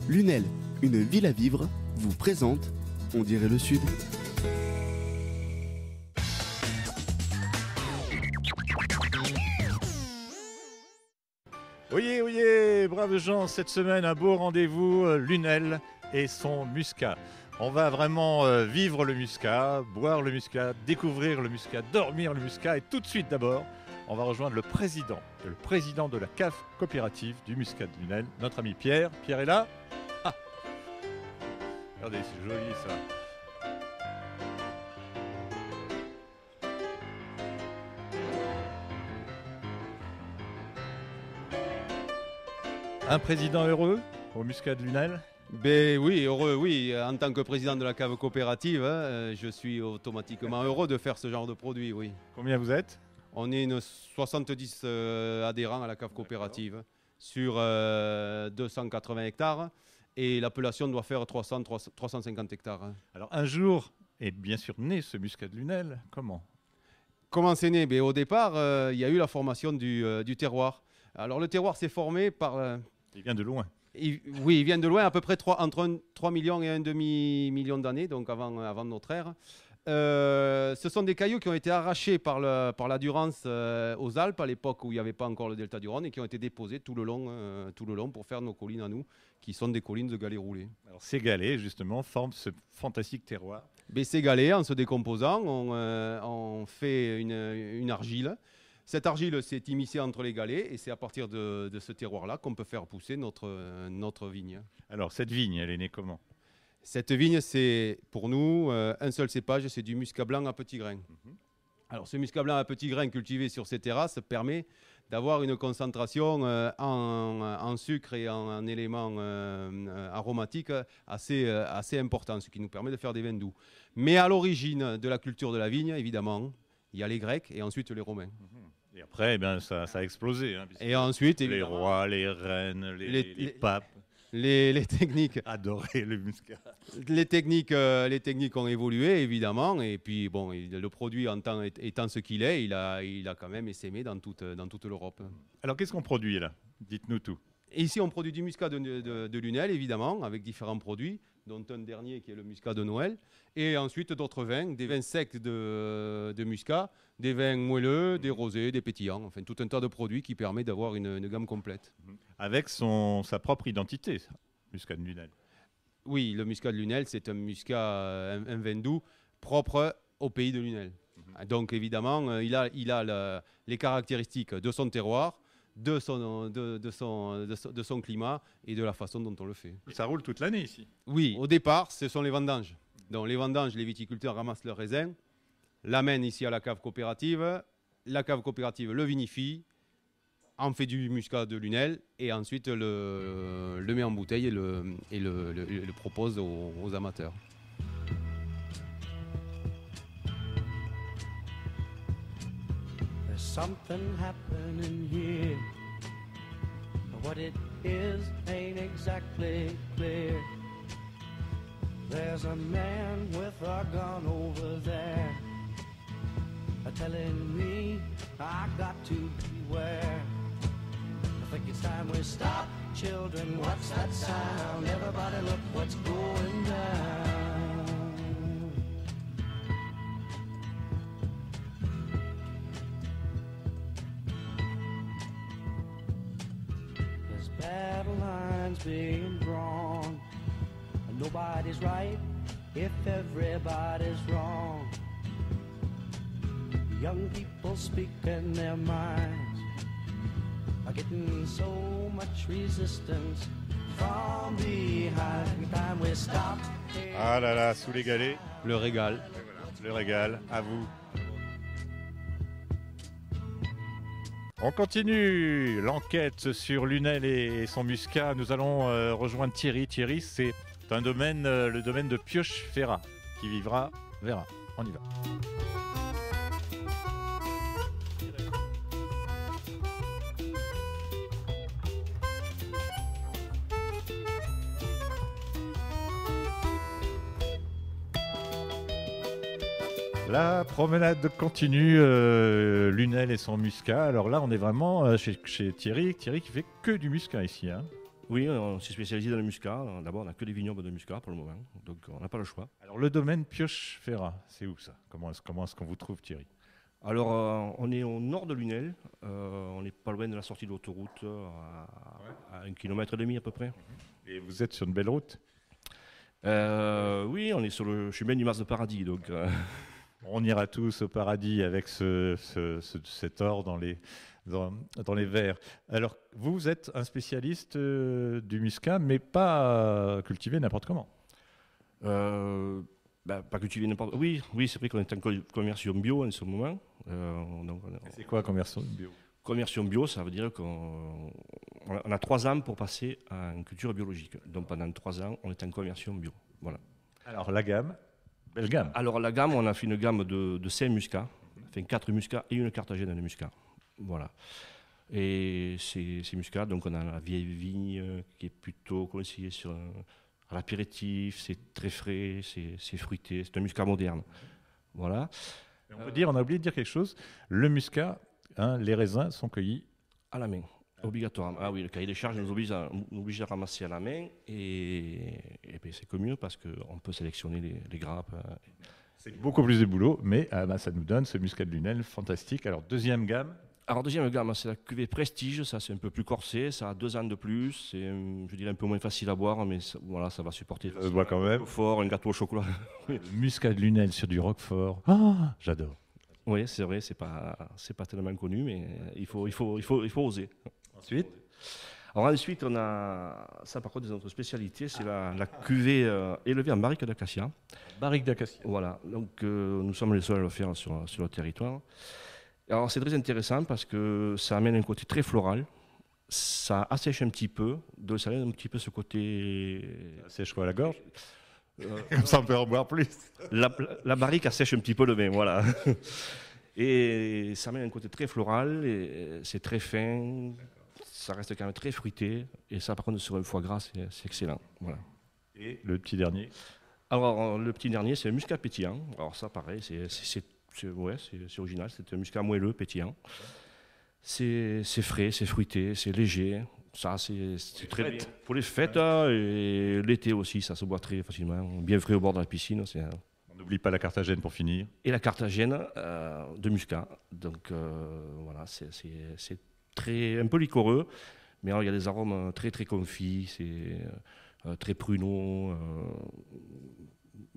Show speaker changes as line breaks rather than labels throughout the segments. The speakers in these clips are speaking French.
Lunel, une ville à vivre, vous présente On dirait le Sud.
Oyez, braves gens, cette semaine, un beau rendez-vous, Lunel et son muscat. On va vraiment vivre le muscat, boire le muscat, découvrir le muscat, dormir le muscat. Et tout de suite d'abord, on va rejoindre le président de la cave coopérative du muscat de Lunel, notre ami Pierre. Pierre est là. Ah, regardez, c'est joli ça. Un président heureux au muscat de Lunel?
Ben oui, heureux, oui. En tant que président de la cave coopérative, je suis automatiquement heureux de faire ce genre de produit, oui.
Combien vous êtes?
On est une 70 adhérents à la cave coopérative sur 280 hectares et l'appellation doit faire 350 hectares.
Alors un jour est bien sûr né ce muscat de Lunel. Comment
c'est né? Ben, au départ, il y a eu la formation du terroir. Alors le terroir s'est formé par...
Il vient de loin.
Oui, il vient de loin, à peu près entre 3 millions et 1,5 million d'années, donc avant notre ère. Ce sont des cailloux qui ont été arrachés par la Durance aux Alpes, à l'époque où il n'y avait pas encore le delta du Rhône, et qui ont été déposés tout le long pour faire nos collines à nous, qui sont des collines de galets roulés.
Alors ces galets, justement, forment ce fantastique terroir.
Mais ces galets, en se décomposant, on fait une argile. Cette argile s'est immiscée entre les galets et c'est à partir de ce terroir-là qu'on peut faire pousser notre vigne.
Alors cette vigne, elle est née comment?
Cette vigne, c'est pour nous un seul cépage, c'est du muscat blanc à petits grains. Alors ce muscat blanc à petits grains cultivé sur ces terrasses permet d'avoir une concentration en sucre et en éléments aromatiques assez importante, ce qui nous permet de faire des vins doux. Mais à l'origine de la culture de la vigne, évidemment, il y a les Grecs et ensuite les Romains.
Et après, ça a explosé. Hein,
et ensuite,
les rois, les reines, les papes.
Les techniques
adoraient le muscat.
Les techniques ont évolué, évidemment. Et puis, bon, le produit étant ce qu'il est, il a quand même essaimé dans toute l'Europe.
Alors, qu'est-ce qu'on produit là? Dites-nous tout.
Et ici, on produit du muscat de Lunel, évidemment, avec différents produits, dont un dernier qui est le muscat de Noël. Et ensuite, d'autres vins, des vins secs de muscat, des vins moelleux, des rosés, des pétillants. Enfin, tout un tas de produits qui permet d'avoir une gamme complète.
Avec sa propre identité, ça, muscat de Lunel.
Oui, le muscat de Lunel, c'est un muscat, un vin doux propre au pays de Lunel. Donc, évidemment, il a les caractéristiques de son terroir, de son climat et de la façon dont on le fait.
Ça roule toute l'année ici?
Oui, au départ, ce sont les vendanges. Donc les vendanges, les viticulteurs ramassent leurs raisins, l'amènent ici à la cave coopérative le vinifie, en fait du muscat de Lunel et ensuite le met en bouteille et le propose aux amateurs.
Something happening here. What it is ain't exactly clear. There's a man with a gun over there, telling me I got to beware. I think it's time we stop, children. What's that sound? Everybody look what's going down. Battle lines being drawn. Nobody's right if everybody's wrong. Young people speaking their minds are getting so much resistance from behind. Time we stop.
Ah là là, sous les galets.
Le régal.
Le régal, à vous. On continue l'enquête sur Lunel et son muscat. Nous allons rejoindre Thierry. Thierry, c'est le domaine de Pioche-Ferrat. Qui vivra, verra. On y va. La promenade continue, Lunel et son muscat. Alors là, on est vraiment chez Thierry. Thierry qui fait que du muscat ici. Hein.
Oui, on s'est spécialisé dans le muscat. D'abord, on n'a que des vignobles de muscat pour le moment, donc on n'a pas le choix.
Alors le domaine Pioche-Ferrat, c'est où ça? Comment est-ce qu'on vous trouve, Thierry?
Alors, on est au nord de Lunel, on n'est pas loin de la sortie de l'autoroute, à 1,5 km à peu près.
Et vous êtes sur une belle route?
Oui, on est sur le chemin du Mas de Paradis, donc...
On ira tous au paradis avec cet or dans les verres. Alors, vous êtes un spécialiste du muscat, mais pas cultivé n'importe comment.
Pas cultiver n'importe... Oui, c'est vrai qu'on est en conversion bio en ce moment.
C'est quoi conversion bio?
Conversion bio, ça veut dire qu'on a 3 ans pour passer à une culture biologique. Donc pendant 3 ans, on est en conversion bio. Voilà.
Alors la gamme, belle gamme.
Alors la gamme, on a fait une gamme de 5 muscats, enfin 4 muscats et une cartagène de muscat. Voilà. Et ces muscats, donc on a la vieille vigne qui est plutôt conseillée à l'apéritif, c'est très frais, c'est fruité, c'est un muscat moderne. Voilà.
Et on a oublié de dire quelque chose, le muscat, les raisins sont cueillis
à la main, obligatoirement. Ah oui, le cahier des charges nous oblige à ramasser à la main et ben, c'est que mieux parce qu'on peut sélectionner les grappes.
C'est beaucoup plus de boulot, mais ça nous donne ce muscat de Lunel fantastique. Alors deuxième gamme.
Alors deuxième gamme, c'est la cuvée Prestige, ça c'est un peu plus corsé, ça a 2 ans de plus, c'est je dirais un peu moins facile à boire, mais ça va supporter.
Ça se boit quand même.
Un fort, un gâteau au chocolat.
Le muscat de Lunel sur du Roquefort, j'adore.
Oui, c'est vrai, c'est pas tellement connu, mais il faut oser. Ensuite, on a ça par contre, notre spécialité, c'est la cuvée élevée en barrique d'acacia.
Barrique d'acacia.
Voilà, donc nous sommes les seuls à le faire sur le territoire. Alors c'est très intéressant parce que ça amène un côté très floral, ça assèche un petit peu, donc ça amène un petit peu ce côté...
Ça assèche quoi, la gorge? Comme ça on peut en boire plus.
La barrique assèche un petit peu le vin, voilà. Et ça amène un côté très floral, et c'est très fin, ça reste quand même très fruité, et ça par contre sur un foie gras c'est excellent. Voilà.
Et le petit dernier?
Alors le petit dernier c'est un muscat pétillant, alors ça pareil, c'est original, c'est un muscat moelleux, pétillant. C'est frais, c'est fruité, c'est léger. Ça, c'est très bien. Pour les fêtes et l'été aussi, ça se boit très facilement. Bien frais au bord de la piscine.
On n'oublie pas la cartagène pour finir.
Et la cartagène de muscat. Donc voilà, c'est un peu liquoreux, mais alors, il y a des arômes très très confits, c'est très pruneau.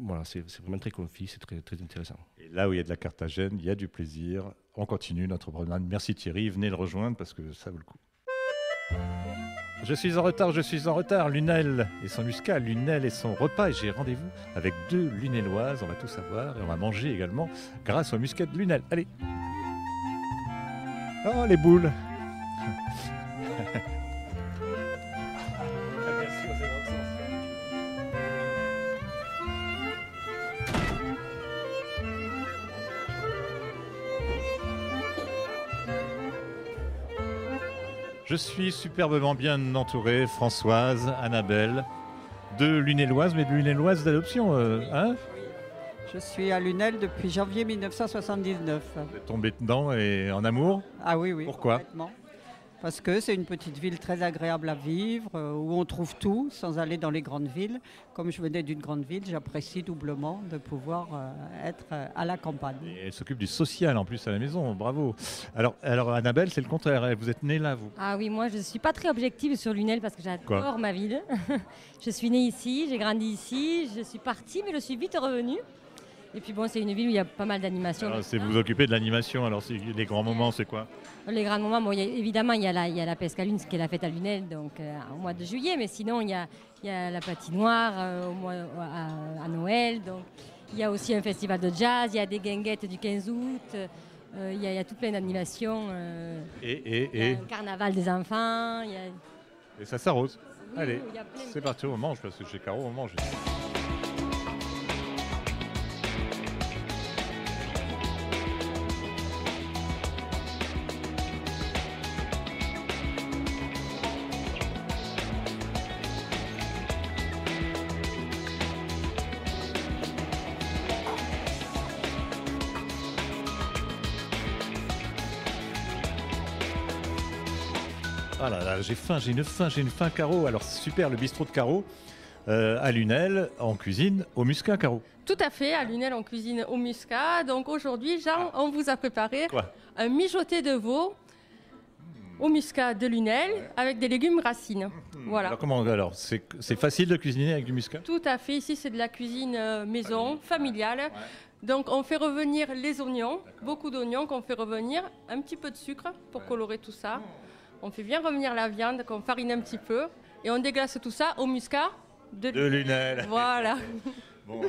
Voilà, c'est vraiment très confit, c'est très, très intéressant.
Et là où il y a de la cartagène, il y a du plaisir. On continue notre promenade. Merci Thierry, venez le rejoindre parce que ça vaut le coup. Je suis en retard. Lunel et son muscat, Lunel et son repas. Et j'ai rendez-vous avec 2 Lunelloises, on va tout savoir. Et on va manger également grâce au muscat de Lunel. Allez. Oh, les boules. Je suis superbement bien entouré, Françoise, Annabelle, 2 Lunelloises, mais de Lunelloises d'adoption, hein?
Je suis à Lunel depuis janvier 1979.
Vous êtes tombé dedans et en amour?
Ah oui.
Pourquoi?
Complètement. Parce que c'est une petite ville très agréable à vivre, où on trouve tout sans aller dans les grandes villes. Comme je venais d'une grande ville, j'apprécie doublement de pouvoir être à la campagne.
Et elle s'occupe du social en plus à la maison, bravo. Alors Annabelle, c'est le contraire, vous êtes née là, vous?
Ah oui, moi je ne suis pas très objective sur Lunel parce que j'adore ma ville. Je suis née ici, j'ai grandi ici, je suis partie mais je suis vite revenue. Et puis bon, c'est une ville où il y a pas mal d'animations.
C'est vous occupez de l'animation, alors les grands moments, c'est quoi? Les
grands moments, évidemment, il y a la Pesca Lune, qui est la fête à Lunel, donc au mois de juillet, mais sinon, il y a la patinoire à Noël, donc il y a aussi un festival de jazz, il y a des guinguettes du 15 août, il y a tout plein d'animations.
Et
un carnaval des enfants.
Et ça s'arrose.
Oui,
allez, c'est parti, on mange, parce que chez Caro, on mange. Ah là là, j'ai une faim, Caro. Alors super, le bistrot de Caro à Lunel, en cuisine au muscat, Caro.
Tout à fait, à Lunel, on cuisine au muscat. Donc aujourd'hui, Jean, on vous a préparé un mijoté de veau au muscat de Lunel avec des légumes racines. Voilà.
Alors c'est facile de cuisiner avec du muscat?
Tout à fait, ici c'est de la cuisine maison, familiale. Ouais. Donc on fait revenir les oignons, beaucoup d'oignons qu'on fait revenir, un petit peu de sucre pour colorer tout ça. On fait bien revenir la viande qu'on farine un petit peu et on déglace tout ça au muscat de
Lunel.
Voilà.
Bon,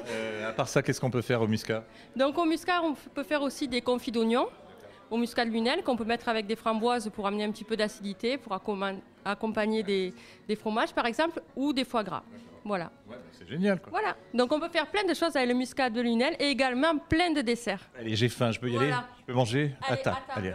à part ça, qu'est-ce qu'on peut faire au muscat?
Donc au muscat, on peut faire aussi des confits d'oignons au muscat de Lunel qu'on peut mettre avec des framboises pour amener un petit peu d'acidité, pour accompagner des fromages par exemple, ou des foie gras. Voilà.
Ouais, c'est génial, quoi.
Voilà. Donc on peut faire plein de choses avec le muscat de Lunel et également plein de desserts.
Allez, j'ai faim, je peux y aller? Je peux manger?
Allez,
à table. Allez.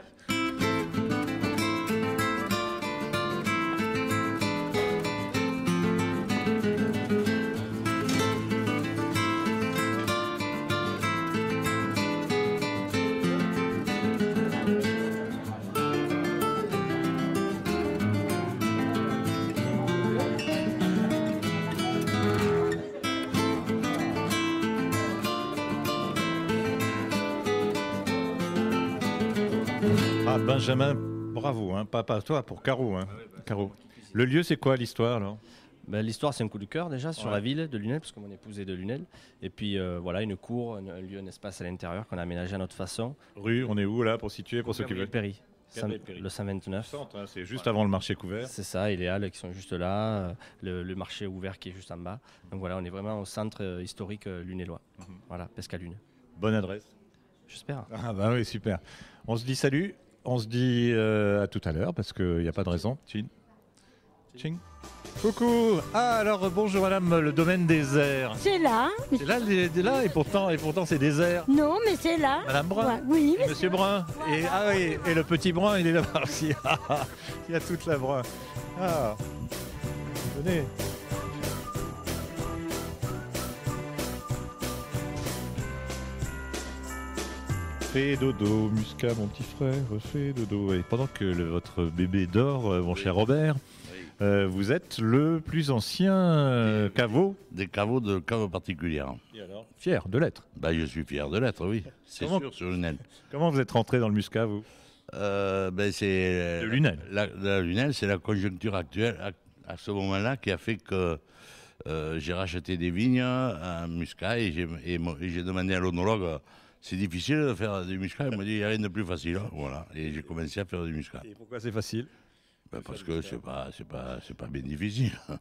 Ah, Benjamin, bravo, hein, pas toi, pour Caro. Hein. Caro. Le lieu, c'est quoi l'histoire alors?
L'histoire, c'est un coup de cœur déjà sur la ville de Lunel, parce que mon épouse est de Lunel. Et puis voilà, une cour, un lieu, un espace à l'intérieur qu'on a aménagé à notre façon.
Rue, on est où là pour situer, pour ceux qui veulent?
Péry. Le 129.
C'est juste avant le marché couvert.
C'est ça, et les halles qui sont juste là, le marché ouvert qui est juste en bas. Donc voilà, on est vraiment au centre historique lunélois. Voilà, Pescalune.
Bonne adresse.
J'espère.
Ah bah oui, super. On se dit salut, on se dit à tout à l'heure parce qu'il n'y a pas de raison. Ching. Ching. Coucou. Ah alors bonjour madame, le domaine désert.
C'est là.
C'est là, et pourtant c'est désert.
Non mais c'est là.
Madame Brun.
Ouais, oui.
Monsieur Brun. Et, ah oui, et le petit Brun, il est là-bas aussi. Il y a toute la Brun. Ah. Venez. Fais dodo, muscat, mon petit frère, fais dodo. Et pendant que votre bébé dort, mon cher Robert, vous êtes le plus ancien caveau.
Des caveaux de cave particulière.
Et alors, fier de l'être?
Je suis fier de l'être, oui. C'est sûr, sur Lunel.
Comment vous êtes rentré dans le muscat, vous?
C'est
de Lunel.
La Lunel, c'est la conjoncture actuelle à ce moment-là qui a fait que j'ai racheté des vignes à muscat et j'ai demandé à l'onologue. C'est difficile de faire du muscat. Il m'a dit, il n'y a rien de plus facile. Voilà. Et j'ai commencé à faire du muscat.
Et pourquoi c'est facile?
Parce que c'est pas bien difficile. Ouais.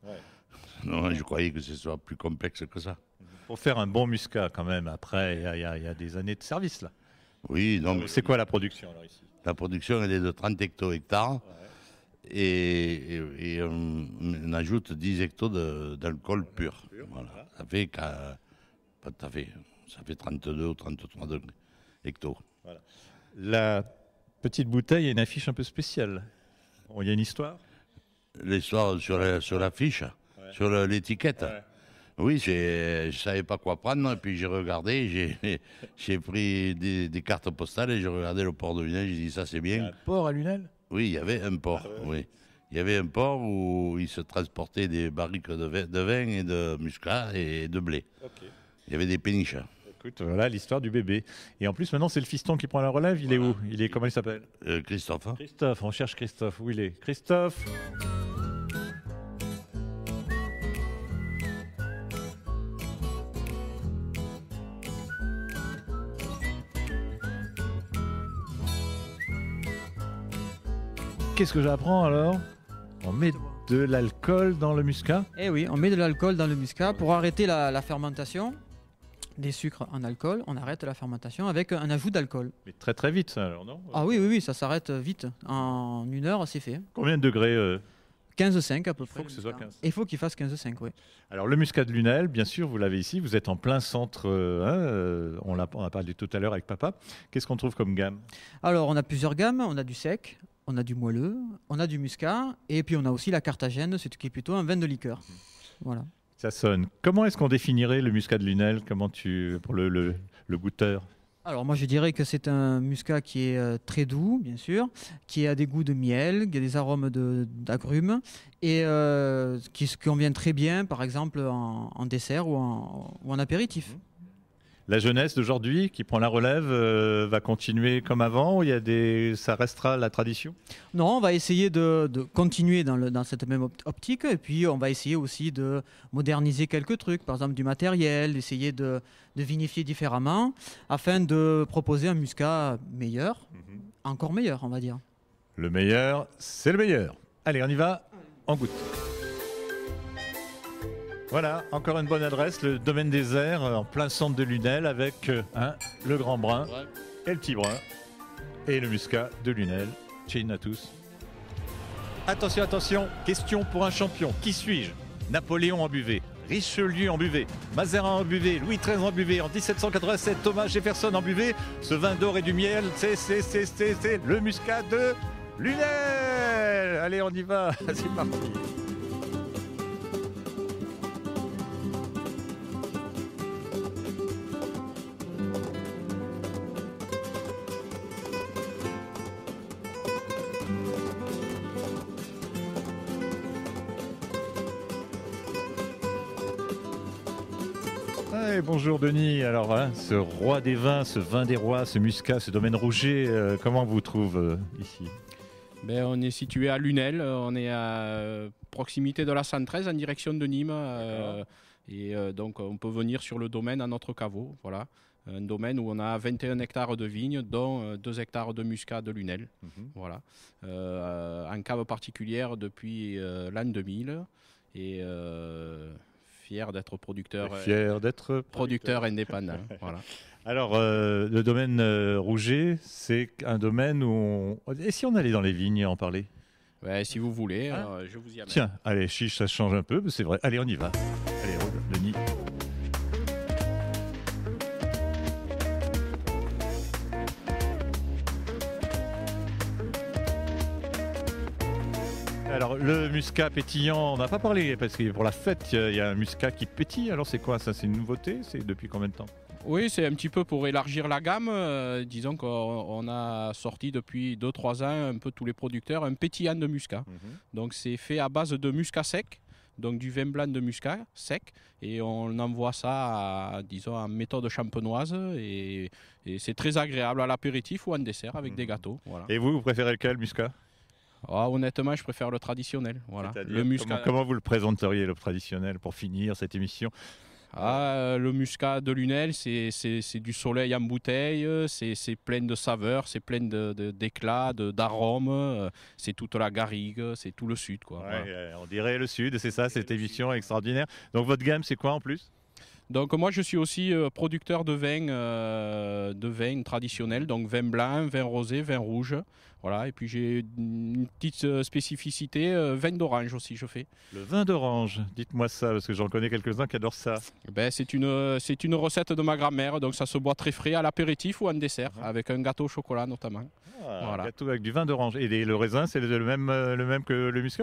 Non, je croyais que ce soit plus complexe que ça.
Pour faire un bon muscat, quand même, après, il y a des années de service, là.
Oui. Donc,
c'est quoi la production, alors, ici?
La production, elle est de 30 hecto-hectares. Ouais. Et on ajoute 10 hectos d'alcool pur. Voilà. Ça fait pas tout à fait. Ça fait 32 ou 33 hectos.
Voilà. La petite bouteille a une affiche un peu spéciale. Il y a une histoire?
L'histoire sur l'affiche, ouais. Sur l'étiquette. Ouais. Oui, je ne savais pas quoi prendre. Et puis j'ai regardé, j'ai pris des cartes postales et j'ai regardé le port de Lunel. J'ai dit ça c'est bien.
Il y a un port à Lunel?
Oui, il y avait un port. Ah ouais. Oui. Il y avait un port où il se transportait des barriques de vin et de muscat et de blé. Okay. Il y avait des péniches.
Écoute, voilà l'histoire du bébé. Et en plus, maintenant, c'est le fiston qui prend la relève. Il est où? Comment il s'appelle?
Christophe. Hein.
Christophe, on cherche Christophe. Où il est? Christophe. Qu'est-ce que j'apprends alors? On met de l'alcool dans le muscat?
Eh oui, on met de l'alcool dans le muscat pour arrêter la fermentation. Des sucres en alcool, on arrête la fermentation avec un ajout d'alcool.
Mais très très vite ça alors, non?
Ah oui, ça s'arrête vite. En 1 heure, c'est fait.
Combien de degrés
15,5 à peu près.
Il faut que ce soit 15.
Il faut qu'il fasse 15,5, oui.
Alors le muscat de Lunel, bien sûr, vous l'avez ici, vous êtes en plein centre, on a parlé tout à l'heure avec papa. Qu'est-ce qu'on trouve comme gamme?
Alors on a plusieurs gammes, on a du sec, on a du moelleux, on a du muscat, et puis on a aussi la carthagène, c'est qui est plutôt un vin de liqueur. Voilà.
Ça sonne. Comment est-ce qu'on définirait le muscat de Lunel? Pour le goûteur?
Alors moi je dirais que c'est un muscat qui est très doux, bien sûr, qui a des goûts de miel, qui a des arômes d'agrumes et qui se convient très bien par exemple en dessert ou en apéritif.
La jeunesse d'aujourd'hui qui prend la relève va continuer comme avant ou ça restera la tradition?
Non, on va essayer de continuer dans cette même optique et puis on va essayer aussi de moderniser quelques trucs, par exemple du matériel, d'essayer de vinifier différemment afin de proposer un muscat meilleur, encore meilleur on va dire.
Le meilleur, c'est le meilleur. Allez, on y va, on goûte. Voilà, encore une bonne adresse, le domaine des airs en plein centre de Lunel avec le grand brun et le petit brun et le muscat de Lunel. Chin à tous. Attention, attention, question pour un champion. Qui suis-je? Napoléon en buvée, Richelieu en buvée, Mazarin en buvée, Louis XIII en buvée, en 1787, Thomas Jefferson en buvée. Ce vin d'or et du miel, c'est le muscat de Lunel. Allez, on y va, c'est parti. Ouais, bonjour Denis, alors ce roi des vins, ce vin des rois, ce muscat, ce domaine rouget, comment on vous trouve ici?
On est situé à Lunel, on est à proximité de la 113 en direction de Nîmes donc on peut venir sur le domaine à notre caveau, voilà. Un domaine où on a 21 hectares de vignes, dont 2 hectares de muscat de Lunel, voilà. En cave particulière depuis l'an 2000 et fier d'être producteur indépendant. Voilà.
Alors, le domaine rouget, c'est un domaine où Et si on allait dans les vignes en parler?
Ouais, si vous voulez, je vous y amène.
Tiens, allez, chiche, ça change un peu, c'est vrai. Allez, on y va. Allez, roule, Denis. Alors, le muscat pétillant, on n'a pas parlé, parce que pour la fête, il y a un muscat qui pétille. Alors, c'est quoi ça? C'est une nouveauté? C'est depuis combien de temps?
Oui, c'est un petit peu pour élargir la gamme. Disons qu'on a sorti depuis 2-3 ans, un peu tous les producteurs, un pétillant de muscat. Donc, c'est fait à base de muscat sec, donc du vin blanc de muscat sec. Et on envoie ça, disons, en méthode champenoise. Et c'est très agréable à l'apéritif ou en dessert avec des gâteaux. Voilà.
Et vous préférez lequel, muscat?
Honnêtement, je préfère le traditionnel. Voilà.
Le muscat. Comment vous le présenteriez, le traditionnel, pour finir cette émission?
Le muscat de Lunel, c'est du soleil en bouteille, c'est plein de saveurs, c'est plein d'éclats, d'arômes, c'est toute la garrigue, c'est tout le sud, quoi.
Ouais,
voilà.
On dirait le sud, c'est ça, cette émission extraordinaire. Donc votre gamme, c'est quoi en plus?
Donc moi je suis aussi producteur de vin traditionnels, donc vin blanc, vin rosé, vin rouge. Voilà, et puis j'ai une petite spécificité, vin d'orange aussi je fais.
Le vin d'orange, dites-moi ça, parce que j'en connais quelques-uns qui adorent ça.
C'est une recette de ma grand-mère, donc ça se boit très frais à l'apéritif ou en dessert, avec un gâteau au chocolat notamment.
Voilà. Un gâteau avec du vin d'orange. Et le raisin, c'est le même que le muscat?